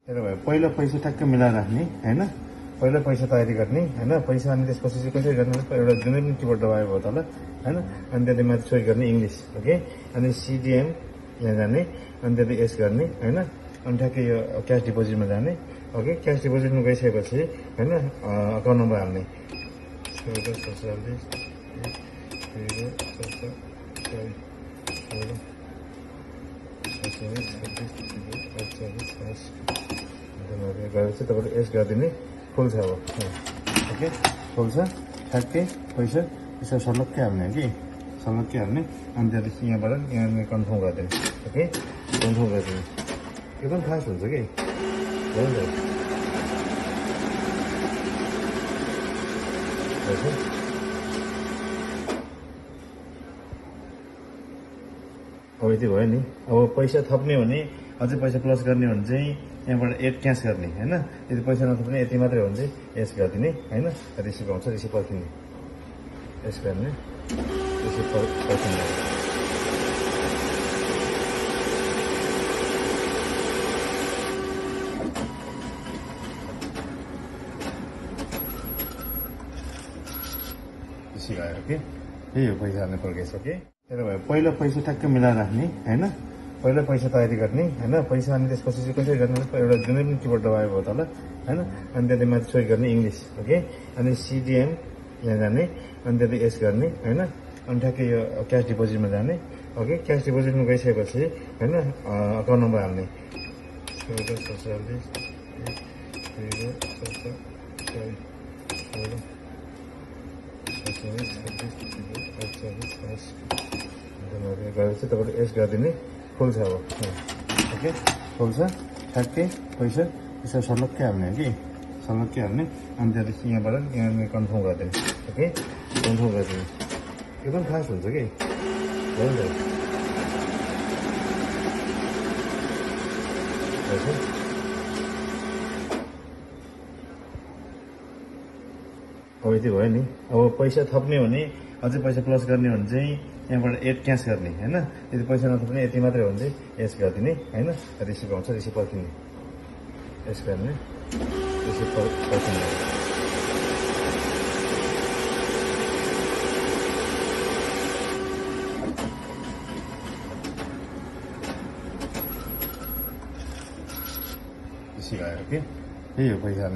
त्यसो भए पहिला पैसा ठ्याक्कै मिलाएर राख्ने होइन, पहिला पैसा तयारी गर्ने होइन, पैसा अनि त्यसपछि चाहिँ कसरी गर्ने एउटा जुनै पनि किबोर्ड दबायो भयो तल होइन, अनि त्यहाँदेखि माथि चोइस गर्ने इङ्ग्लिस, ओके, अनि सिडिएम यहाँ जाने, अनि त्यहाँदेखि एस गर्ने होइन, अनि ठ्याक्कै यो क्यास डिपोजिटमा जाने, ओके, क्यास डिपोजिटमा गइसकेपछि होइन अकाउन्ट नम्बर हाल्ने 16 गएपछि तपाईँले एस गरिदिने, खुल्छ अब, ओके, खुल्छ ठ्याक्कै पैसा यसो सलक्कै हाल्ने हो कि सलक्कै हाल्ने, अनि त्यहाँदेखि यहाँबाट यहाँ कन्फर्म गरिदिने, ओके, कन्फर्म गरिदिने, एकदम फास्ट हुन्छ कि अब यति भयो नि। अब पैसा थप्ने भने अझै पैसा प्लस गर्ने भने चाहिँ यहाँबाट एड क्यास गर्ने होइन, यदि पैसा नथप्ने यति मात्रै हो भने चाहिँ एस गरिदिने होइन, रिसिभ आउँछ रिसिभ पर्खिने, एस गर्ने रिसिभ पर्खिने। रिसिभ आयो कि यही हो पैसा हाल्ने प्रक्रिया छ कि। त्यसो भए पहिला पैसा ठ्याक्कै मिलाएर राख्ने होइन, पहिला पैसा तयारी गर्ने होइन, पैसा अनि त्यसपछि चाहिँ कसरी गर्ने एउटा जुनै पनि किबोर्ड दबायो भयो तल होइन, अनि त्यहाँदेखि माथि चोइस गर्ने इङ्ग्लिस, ओके, अनि सिडिएम यहाँ जाने, अनि त्यहाँदेखि एस गर्ने होइन, अनि ठ्याक्कै यो क्यास डिपोजिटमा जाने, ओके, क्यास डिपोजिटमा गइसकेपछि होइन अकाउन्ट नम्बर हाल्ने 16 गएपछि तपाईँले एस गरिदिने, खुल्छ अब, ओके, खुल्छ ठ्याक्कै पैसा यसो सलक्कै हाल्ने हो कि सलक्कै हाल्ने, अनि त्यहाँदेखि यहाँबाट यहाँ कन्फर्म गरिदिने, ओके, कन्फर्म गरिदिने, एकदम फास्ट हुन्छ कि अब यति भयो नि। अब पैसा थप्ने भने अझै पैसा प्लस गर्ने भने चाहिँ यहाँबाट एड क्यास गर्ने होइन, यदि पैसा नथप्ने यति मात्रै हो भने चाहिँ एस गरिदिने होइन, रिसिभ आउँछ रिसिभ पर्खिने, एस गर्ने रिसिभ पर्खिने। रिसिभ आयो कि यही हो पैसा।